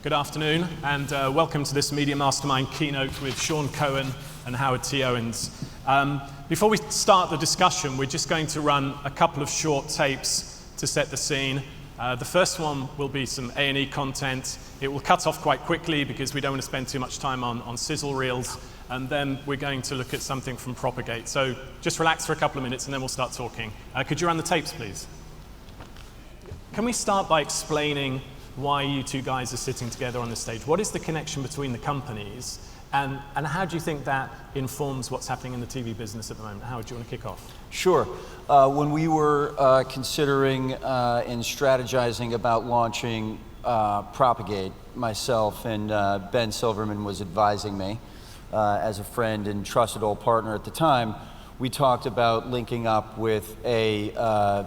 Good afternoon, and welcome to this Media Mastermind keynote with Cohan and Owens. Before we start the discussion, we're just going to run a couple of short tapes to set the scene. The first one will be some A+E content. It will cut off quite quickly because we don't want to spend too much time on sizzle reels. And then we're going to look at something from Propagate. So just relax for a couple of minutes and then we'll start talking. Could you run the tapes, please? Can we start by explaining why you two guys are sitting together on this stage? What is the connection between the companies, and how do you think that informs what's happening in the TV business at the moment? Howard, do you want to kick off? Sure. When we were considering and strategizing about launching Propagate, myself and Ben Silverman was advising me as a friend and trusted old partner at the time. We talked about linking up with a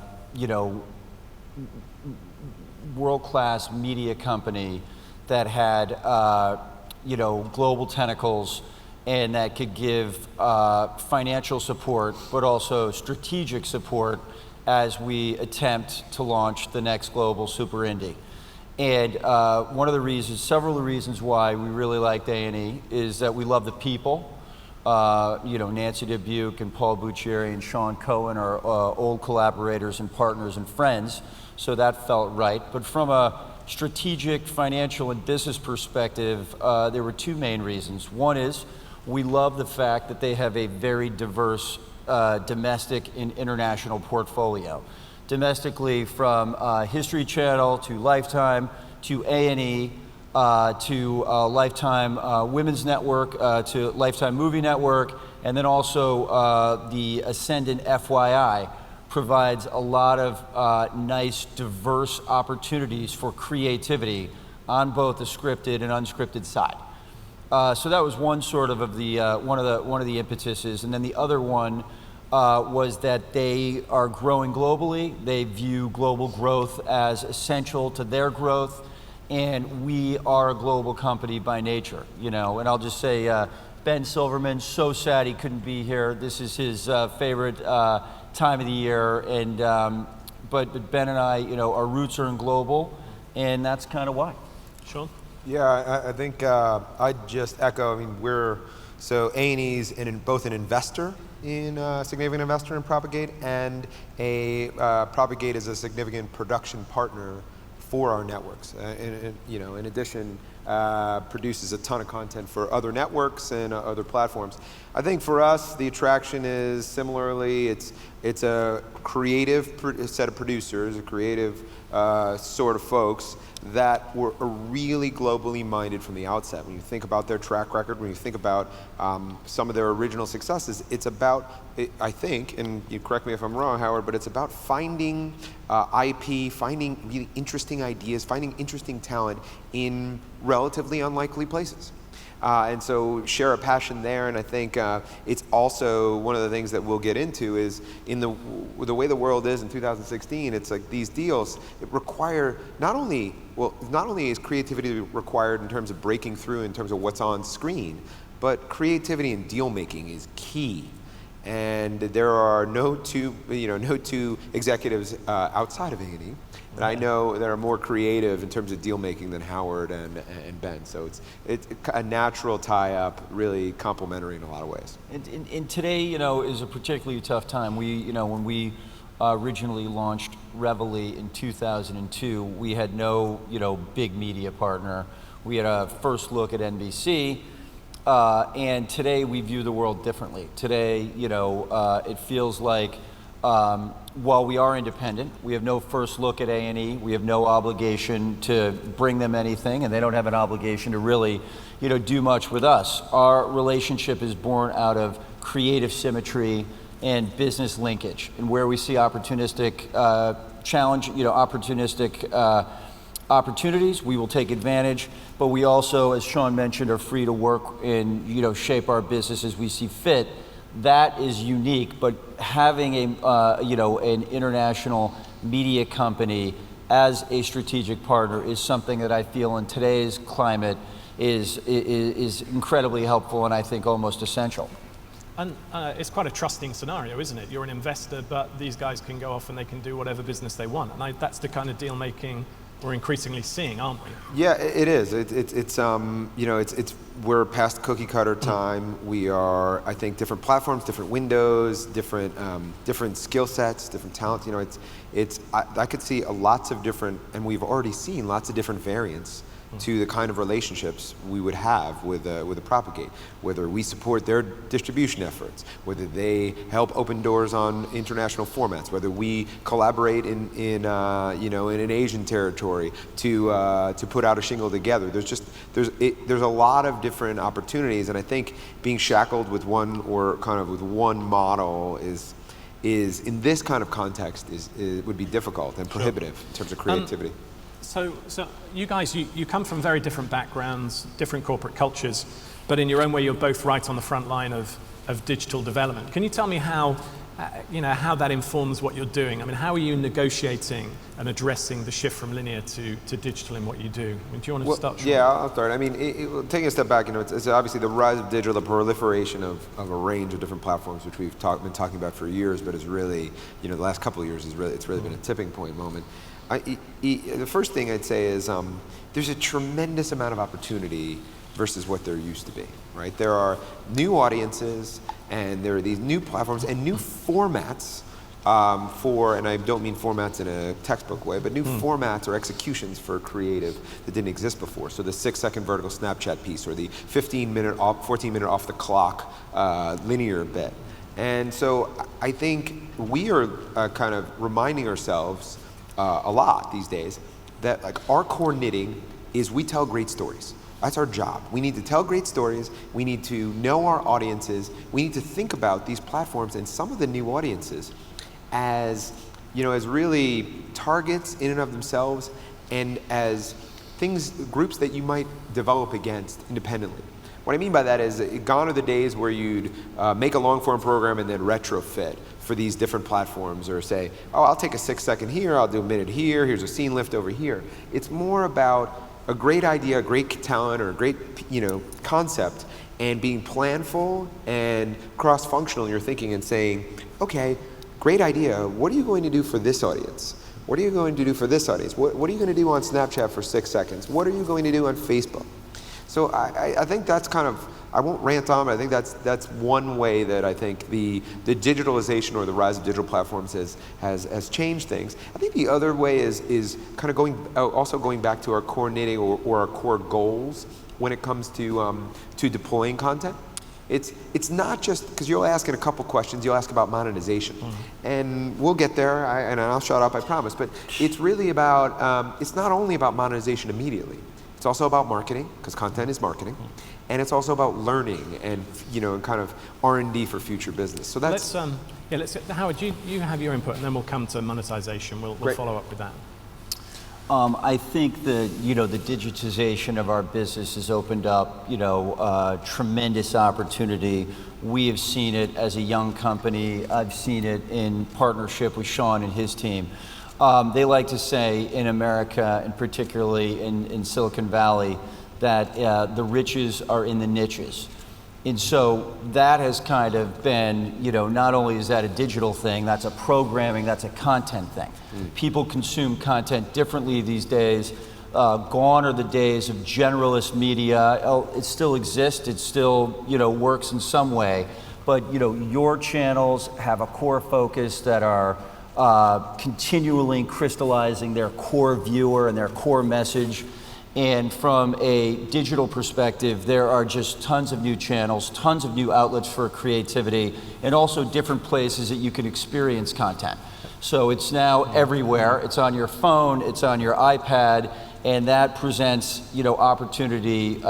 world-class media company that had global tentacles and that could give financial support but also strategic support as we attempt to launch the next global super indie. And several of the reasons why we really liked A+E is that we love the people. Nancy Dubuque and Paul Buccieri and Sean Cohan are old collaborators and partners and friends, so that felt right. But from a strategic, financial, and business perspective, there were two main reasons. One is we love the fact that they have a very diverse domestic and international portfolio. Domestically, from History Channel to Lifetime to A+E to Lifetime Women's Network to Lifetime Movie Network, and then also the Ascendant FYI provides a lot of nice, diverse opportunities for creativity on both the scripted and unscripted side. So that was one sort of the one of the impetuses, and then the other one was that they are growing globally. They view global growth as essential to their growth, and we are a global company by nature, And I'll just say, Ben Silverman, so sad he couldn't be here. This is his favorite time of the year, and but Ben and I, our roots are in global, and that's kind of why. Sean? Yeah, I think I'd just echo. I mean, A+E's both an investor significant investor in Propagate, and Propagate is a significant production partner for our networks. In addition, produces a ton of content for other networks and other platforms. I think for us, the attraction is similarly, it's a creative set of producers, a creative sort of folks that were really globally minded from the outset. When you think about their track record, when you think about some of their original successes, it's about, I think, and you correct me if I'm wrong, Howard, but it's about finding IP, finding really interesting ideas, finding interesting talent in relatively unlikely places. And so share a passion there, and I think it's also one of the things that we'll get into is in the way the world is in 2016, it's like these deals require not only is creativity required in terms of breaking through in terms of what's on screen, but creativity in deal making is key. And there are no two executives outside of A+E that I know that are more creative in terms of deal making than Howard and Ben. So it's a natural tie-up, really complementary in a lot of ways. And today, is a particularly tough time. When we originally launched Reveille in 2002, we had no, big media partner. We had a first look at NBC. And today we view the world differently. Today, it feels like while we are independent, we have no first look at A+E. We have no obligation to bring them anything, and they don't have an obligation to really, do much with us. Our relationship is born out of creative symmetry and business linkage, and where we see opportunistic opportunities, we will take advantage, but we also, as Sean mentioned, are free to work and shape our business as we see fit. That is unique, but having an international media company as a strategic partner is something that I feel in today's climate is incredibly helpful and I think almost essential. And it's quite a trusting scenario, isn't it? You're an investor, but these guys can go off and they can do whatever business they want. And that's the kind of deal-making we're increasingly seeing, aren't we? Yeah, it is. We're past cookie cutter time. We are, I think, different platforms, different windows, different skill sets, different talent. I could see lots of different, and we've already seen lots of different variants to the kind of relationships we would have with a Propagate, whether we support their distribution efforts, whether they help open doors on international formats, whether we collaborate in an Asian territory to put out a shingle together. There's a lot of different opportunities, and I think being shackled with one model is in this kind of context would be difficult and prohibitive in terms of creativity. So you guys, you come from very different backgrounds, different corporate cultures, but in your own way, you're both right on the front line of digital development. Can you tell me how that informs what you're doing? I mean, how are you negotiating and addressing the shift from linear to digital in what you do? I mean, do you want to start? Sean? Yeah, I'll start. I mean, taking a step back, it's obviously the rise of digital, the proliferation of a range of different platforms, which we've been talking about for years, but it's really, the last couple of years it's really been a tipping point moment. The first thing I'd say is there's a tremendous amount of opportunity versus what there used to be, right? There are new audiences, and there are these new platforms and new formats and I don't mean formats in a textbook way, but new formats or executions for creative that didn't exist before. So the 6-second vertical Snapchat piece, or the 14-minute off the clock linear bit. And so I think we are kind of reminding ourselves a lot these days that our core knitting is we tell great stories. That's our job. We need to tell great stories. We need to know our audiences. We need to think about these platforms and some of the new audiences as really targets in and of themselves, and as groups that you might develop against independently. What I mean by that is, gone are the days where you'd make a long-form program and then retrofit for these different platforms, or say, oh, I'll take a 6-second here, I'll do a minute here, here's a scene lift over here. It's more about a great idea, a great talent, or a great concept, and being planful and cross-functional in your thinking and saying, okay, great idea, what are you going to do for this audience? What are you going to do for this audience? What are you going to do on Snapchat for 6 seconds? What are you going to do on Facebook? So I think that's kind of, I won't rant on, but I think that's one way that I think the digitalization or the rise of digital platforms has changed things. I think the other way is kind of going back to our core knitting or our core goals when it comes to deploying content. It's not just, because you'll ask in a couple questions, you'll ask about monetization. And we'll get there, and I'll shut up, I promise. But it's really about, it's not only about monetization immediately. It's also about marketing, because content is marketing. And it's also about learning and kind of R&D for future business. So that's... Howard, you have your input, and then we'll come to monetization. We'll follow up with that. I think the digitization of our business has opened up tremendous opportunity. We have seen it as a young company. I've seen it in partnership with Sean and his team. They like to say in America, and particularly in Silicon Valley, that the riches are in the niches. And so that has kind of been, not only is that a digital thing, that's a programming, that's a content thing. People consume content differently these days. Gone are the days of generalist media. It still exists, it still, works in some way. But, your channels have a core focus that are continually crystallizing their core viewer and their core message. And from a digital perspective, there are just tons of new channels, tons of new outlets for creativity, and also different places that you can experience content. So it's now everywhere. It's on your phone, it's on your iPad, and that presents, opportunity, in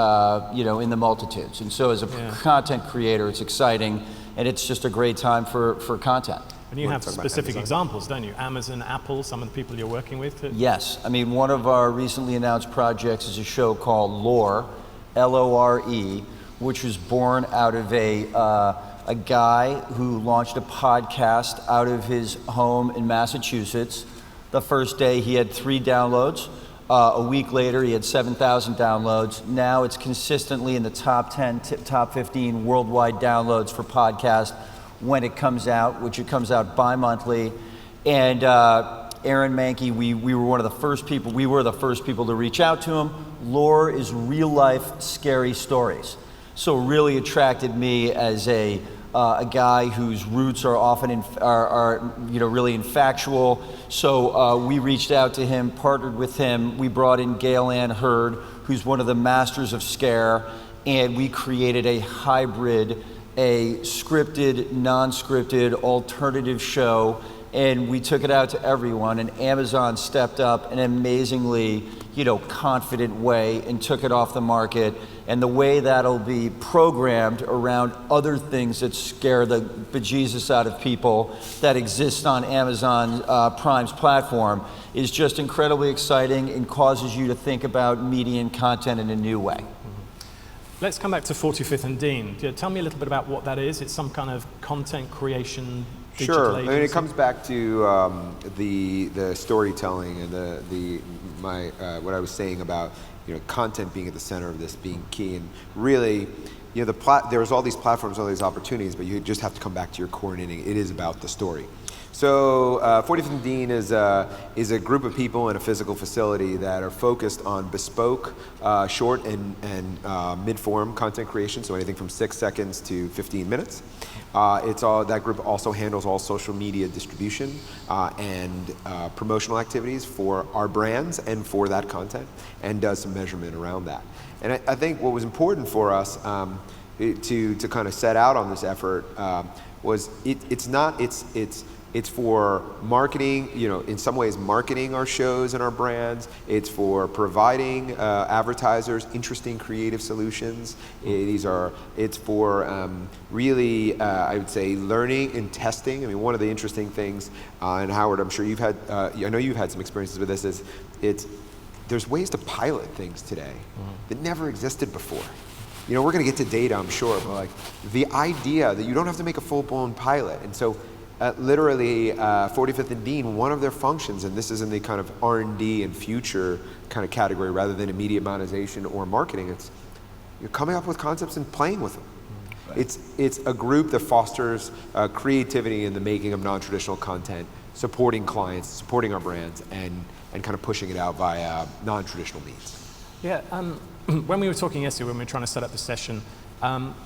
the multitudes. And so as a content creator, it's exciting, and it's just a great time for content. And you have specific examples, don't you? Amazon, Apple, some of the people you're working with? Yes. I mean, one of our recently announced projects is a show called Lore, L-O-R-E, which was born out of a guy who launched a podcast out of his home in Massachusetts. The first day he had 3 downloads. A week later he had 7,000 downloads. Now it's consistently in the top 10, top 15 worldwide downloads for podcast when it comes out, which it comes out bi-monthly. And Aaron Mankey, we were one of the first people, we were the first people to reach out to him. Lore is real life scary stories. So it really attracted me as a guy whose roots are often really factual. So we reached out to him, partnered with him. We brought in Gail Ann Hurd, who's one of the masters of scare, and we created a hybrid, a scripted, non-scripted, alternative show, and we took it out to everyone, and Amazon stepped up in an amazingly, confident way and took it off the market. And the way that'll be programmed around other things that scare the bejesus out of people that exist on Amazon Prime's platform is just incredibly exciting and causes you to think about media and content in a new way. Let's come back to 45th and Dean. Tell me a little bit about what that is. It's some kind of content creation digital agency. I mean, it comes back to the storytelling and what I was saying about content being at the center of this being key, and really, there's all these platforms, all these opportunities, but you just have to come back to your core knitting. It is about the story. So 45th and Dean is a group of people in a physical facility that are focused on bespoke, short and mid-form content creation, so anything from 6 seconds to 15 minutes. That group also handles all social media distribution and promotional activities for our brands and for that content, and does some measurement around that. And I think what was important for us to kind of set out on this effort was it's for marketing, in some ways marketing our shows and our brands. It's for providing advertisers interesting creative solutions. It's for really, I would say, learning and testing. I mean, one of the interesting things, and Howard, I'm sure you've had, I know you've had some experiences with this, is there's ways to pilot things today that never existed before. We're going to get to data, I'm sure, but like the idea that you don't have to make a full-blown pilot. And so literally 45th and Dean, one of their functions, and this is in the kind of R&D and future kind of category rather than immediate monetization or marketing, it's you're coming up with concepts and playing with them. Right. It's a group that fosters creativity in the making of non-traditional content, supporting clients, supporting our brands, and kind of pushing it out via non-traditional means. Yeah, when we were talking yesterday, when we were trying to set up the session,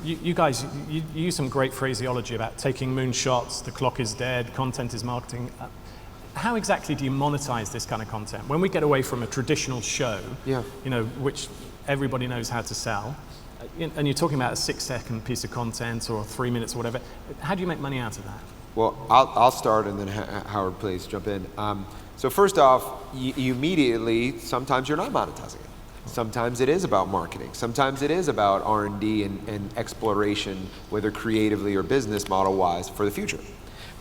you guys use some great phraseology about taking moonshots, the clock is dead, content is marketing. How exactly do you monetize this kind of content? When we get away from a traditional show, which everybody knows how to sell, and you're talking about a 6-second piece of content or 3 minutes or whatever, how do you make money out of that? Well, I'll start, and then Howard, please jump in. So first off, you immediately, sometimes you're not monetizing it. Sometimes it is about marketing. Sometimes it is about R&D and exploration, whether creatively or business model-wise, for the future.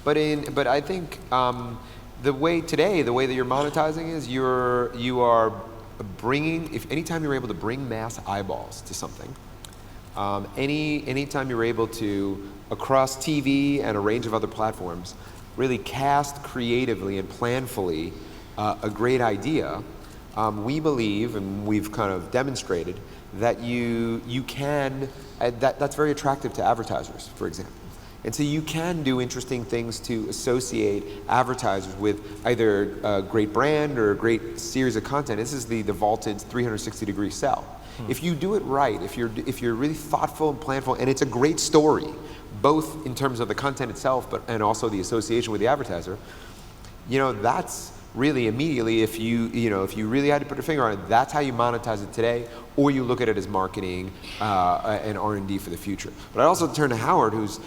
But I think the way that you're monetizing is you are bringing, anytime you're able to bring mass eyeballs to something, anytime you're able to, across TV and a range of other platforms, really cast creatively and planfully a great idea. We believe, and we've kind of demonstrated, that you can, that's very attractive to advertisers, for example. And so you can do interesting things to associate advertisers with either a great brand or a great series of content. This is the vaulted 360-degree sell. If you do it right, if you're really thoughtful and planful, and it's a great story, both in terms of the content itself, and also the association with the advertiser, that's really immediately, if you really had to put your finger on it, that's how you monetize it today, or you look at it as marketing and R&D for the future. But I also turn to Howard, who's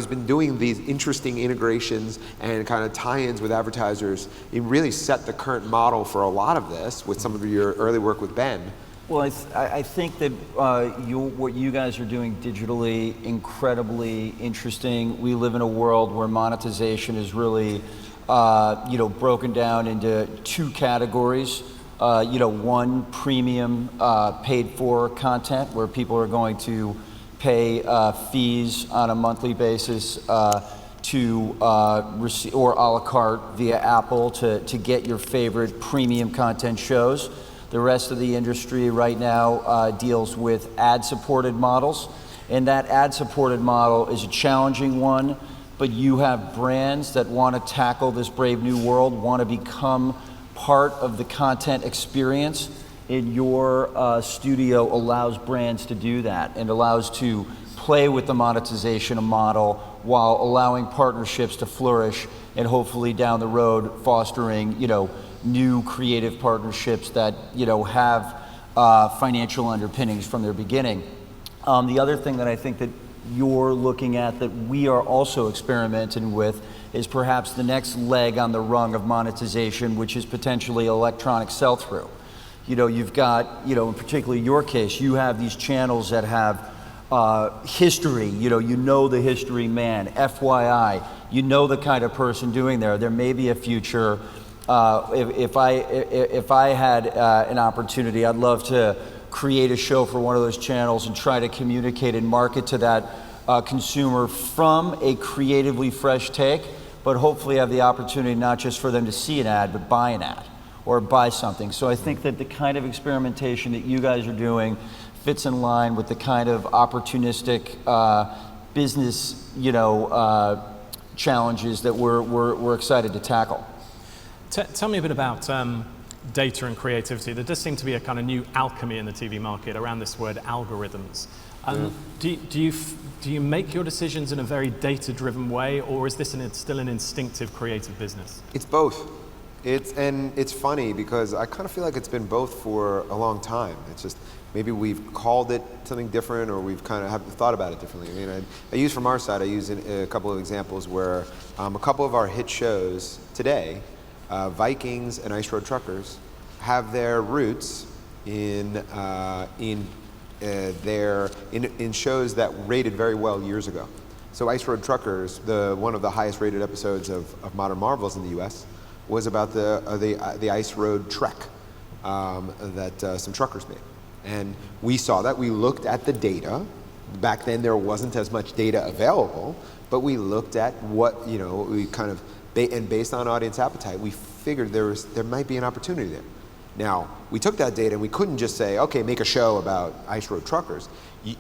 been doing these interesting integrations and kind of tie-ins with advertisers. You really set the current model for a lot of this with some of your early work with Ben. Well, I think that what you guys are doing digitally, incredibly interesting. We live in a world where monetization is really broken down into 2 categories. One, premium paid for content, where people are going to pay fees on a monthly basis to receive, or a la carte via Apple to get your favorite premium content shows. The rest of the industry right now deals with ad-supported models, and that ad-supported model is a challenging one, but you have brands that want to tackle this brave new world, want to become part of the content experience, and your studio allows brands to do that and allows to play with the monetization model while allowing partnerships to flourish and hopefully down the road fostering, new creative partnerships that, have financial underpinnings from their beginning. The other thing that I think that you're looking at that we are also experimenting with is perhaps the next leg on the rung of monetization, which is potentially electronic sell-through. You've got, in particularly your case, you have these channels that have history, the history man, FYI, the kind of person doing there may be a future. If I had an opportunity, I'd love to create a show for one of those channels and try to communicate and market to that consumer from a creatively fresh take, but hopefully have the opportunity not just for them to see an ad, but buy an ad or buy something. So I think that the kind of experimentation that you guys are doing fits in line with the kind of opportunistic business, challenges that we're excited to tackle. Tell me a bit about data and creativity. There does seem to be a kind of new alchemy in the TV market around this word algorithms. Do you make your decisions in a very data-driven way, or is this still an instinctive creative business? It's both. It's funny because I kind of feel like it's been both for a long time. It's just maybe we've called it something different, or we've kind of haven't thought about it differently. I mean, I use from our side, I use a couple of examples where a couple of our hit shows today, Vikings and Ice Road Truckers, have their roots in shows that rated very well years ago. So Ice Road Truckers, one of the highest rated episodes of Modern Marvels in the US, was about the ice road trek that some truckers made. And we saw that, we looked at the data. Back then there wasn't as much data available, but we looked at what, we kind of, and based on audience appetite, we figured there might be an opportunity there. Now, we took that data and we couldn't just say, okay, make a show about Ice Road Truckers.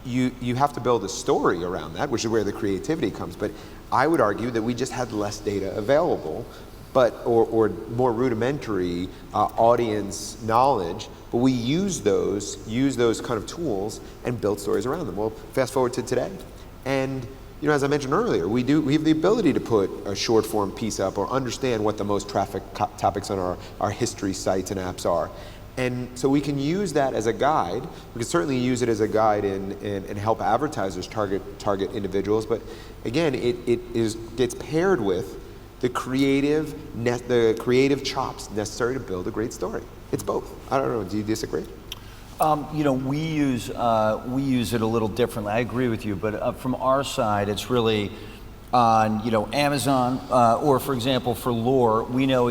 You have to build a story around that, which is where the creativity comes. But I would argue that we just had less data available, or more rudimentary audience knowledge, but we use those kind of tools and build stories around them. Well, fast forward to today, and as I mentioned earlier, we have the ability to put a short form piece up or understand what the most trafficked topics on our history sites and apps are. And so we can use that as a guide. We can certainly use it as a guide and help advertisers target individuals. But again, it gets paired with the creative chops necessary to build a great story. It's both. I don't know. Do you disagree? We use it a little differently. I agree with you, but from our side, it's really on Amazon or, for example, for lore, we know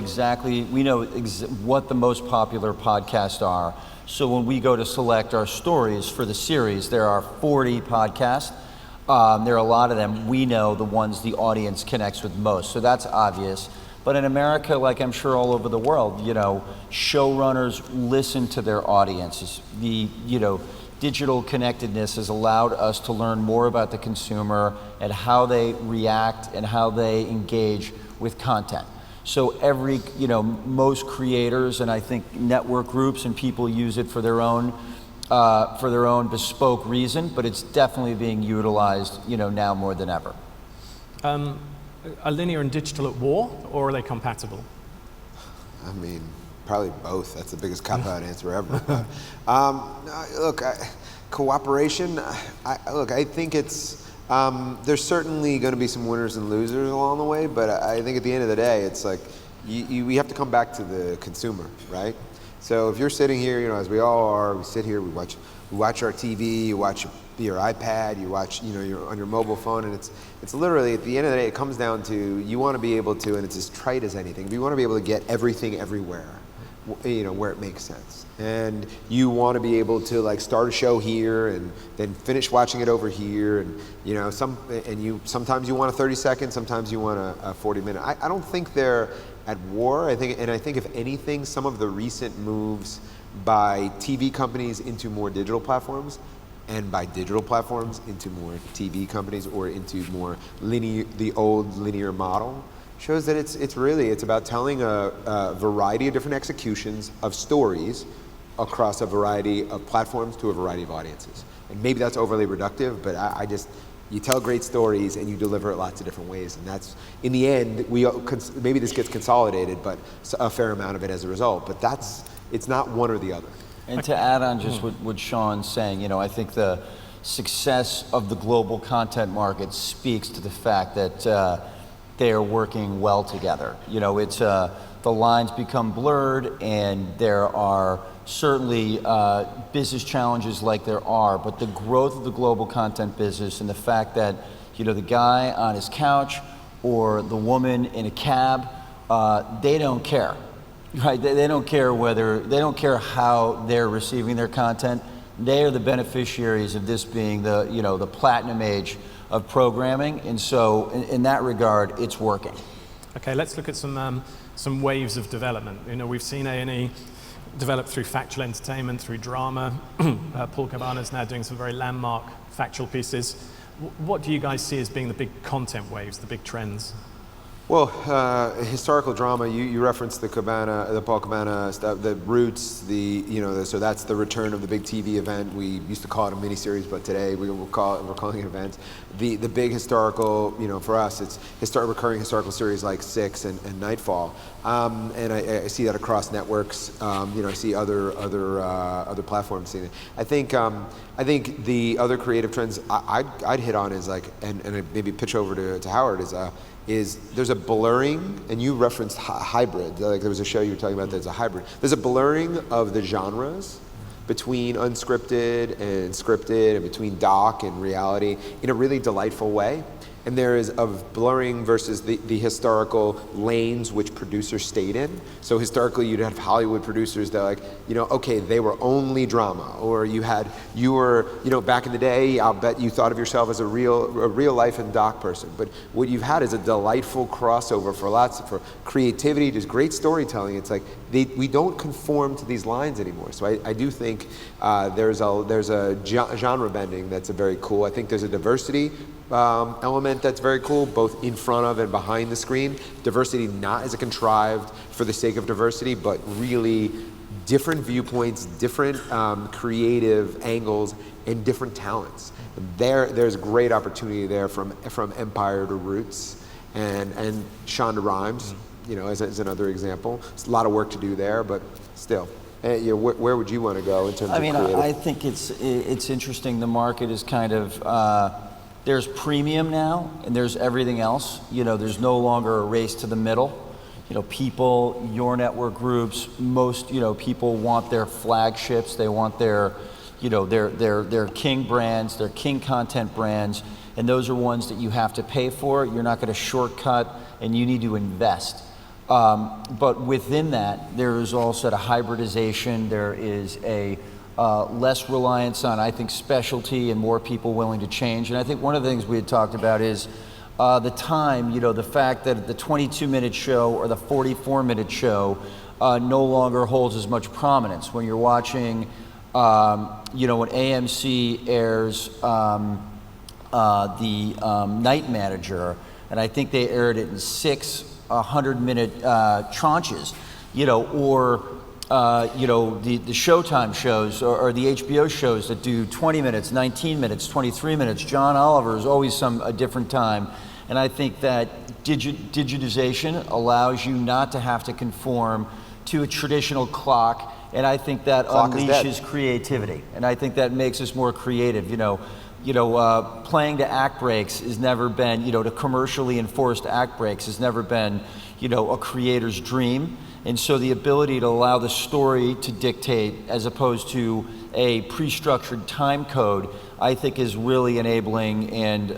what the most popular podcasts are. So when we go to select our stories for the series, there are 40 podcasts. There are a lot of them. We know the ones the audience connects with most, so that's obvious. But in America, like I'm sure all over the world, showrunners listen to their audiences. The digital connectedness has allowed us to learn more about the consumer and how they react and how they engage with content. So most creators and I think network groups and people use it for their own bespoke reason, but it's definitely being utilized, now more than ever. Are linear and digital at war, or are they compatible? I mean, probably both. That's the biggest cop-out answer ever. Cooperation. I think it's there's certainly going to be some winners and losers along the way, but I think at the end of the day, it's like we have to come back to the consumer, right? So if you're sitting here, as we all are, we sit here, we watch our TV, you watch your iPad, you watch, you're on your mobile phone, and it's literally, at the end of the day, it comes down to, you want to be able to, and it's as trite as anything, but you want to be able to get everything everywhere, where it makes sense. And you want to be able to start a show here and then finish watching it over here, and sometimes you want a 30-second, sometimes you want a 40-minute. I don't think they're at war. I think if anything, some of the recent moves by TV companies into more digital platforms and by digital platforms into more TV companies or into more linear, the old linear model, shows that it's about telling a variety of different executions of stories across a variety of platforms to a variety of audiences. And maybe that's overly reductive, but you tell great stories and you deliver it lots of different ways, and that's, in the end, maybe this gets consolidated, but a fair amount of it as a result, but it's not one or the other. And to add on just what Sean's saying, I think the success of the global content market speaks to the fact that they are working well together. It's the lines become blurred, and there are certainly business challenges like there are, but the growth of the global content business and the fact that the guy on his couch or the woman in a cab, they don't care. Right, they don't care how they're receiving their content. They are the beneficiaries of this being the platinum age of programming, and so in that regard, it's working. Okay, let's look at some waves of development. We've seen A&E develop through factual entertainment, through drama. Paul Cabana's now doing some very landmark factual pieces. What do you guys see as being the big content waves, the big trends? Well, historical drama. You referenced the Paul Cabana stuff, the Roots. So that's the return of the big TV event. We used to call it a miniseries, but today we're calling it events. The big historical, for us, it's recurring historical series like Six and Nightfall, and I see that across networks. I see other platforms seeing it. I think the other creative trends I'd hit on is and maybe pitch over to Howard is there's a blurring, and you referenced hybrid, like there was a show you were talking about that's a hybrid. There's a blurring of the genres between unscripted and scripted and between doc and reality in a really delightful way. And there is a blurring versus the historical lanes which producers stayed in. So historically you'd have Hollywood producers that okay, they were only drama, or you were back in the day, I'll bet you thought of yourself as a real life and doc person. But what you've had is a delightful crossover for creativity, just great storytelling. It's like we don't conform to these lines anymore. So I do think there's a genre bending that's very cool. I think there's a diversity element that's very cool, both in front of and behind the screen. Diversity not as a contrived for the sake of diversity, but really different viewpoints, different creative angles, and different talents. There's great opportunity there from Empire to Roots, and Shonda Rhimes, as another example. There's a lot of work to do there, but still. Where would you want to go in terms of creative? I think it's interesting. The market is kind of there's premium now, and there's everything else. There's no longer a race to the middle. People, your network groups, most people want their flagships. They want their king brands, their king content brands, and those are ones that you have to pay for. You're not going to shortcut, and you need to invest. But within that, there is also a hybridization. There is a less reliance on, I think, specialty and more people willing to change. And I think one of the things we had talked about is the time, the fact that the 22-minute show or the 44-minute show no longer holds as much prominence. When you're watching, when AMC airs the Night Manager, and I think they aired it in 6 100-minute tranches, or the Showtime shows or the HBO shows that do 20 minutes, 19 minutes, 23 minutes. John Oliver is always a different time. And I think that digitization allows you not to have to conform to a traditional clock. And I think that unleashes creativity. And I think that makes us more creative. Playing to act breaks has never been, to commercially enforced act breaks has never been, a creator's dream. And so the ability to allow the story to dictate as opposed to a pre-structured time code, I think is really enabling and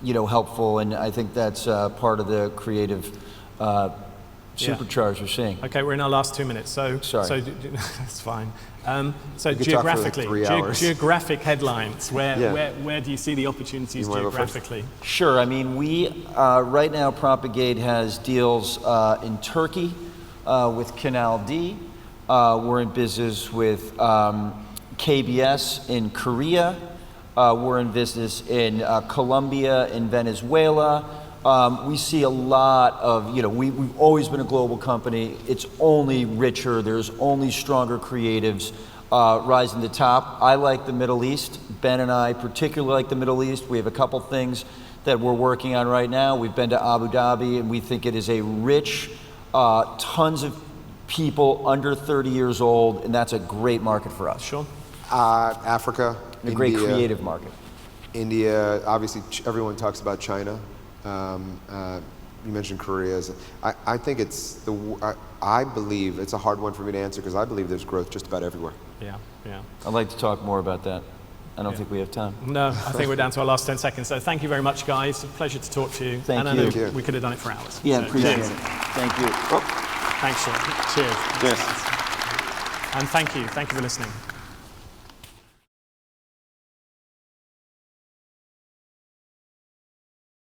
helpful. And I think that's part of the creative supercharge we're seeing. Okay, we're in our last 2 minutes. So that's fine. So geographic headlines. Where do you see the opportunities geographically? Sure. I mean, we right now Propagate has deals in Turkey with Canal D. We're in business with KBS in Korea. We're in business in Colombia, in Venezuela. We see a lot of, we've always been a global company. It's only richer. There's only stronger creatives rising to the top. I like the Middle East. Ben and I particularly like the Middle East. We have a couple things that we're working on right now. We've been to Abu Dhabi, and we think it is a rich, tons of people under 30 years old, and that's a great market for us. Sure. Africa, a great creative market. India, obviously everyone talks about China. You mentioned Korea. I think I believe it's a hard one for me to answer because I believe there's growth just about everywhere. Yeah, yeah. I'd like to talk more about that. I don't think we have time. No, I think we're down to our last 10 seconds. So thank you very much, guys. A pleasure to talk to you. Thank and you. I know we could have done it for hours. Yeah, so, appreciate cheers. it. Thank you. Thanks, Sean. Cheers. Cheers. And thank you. Thank you for listening.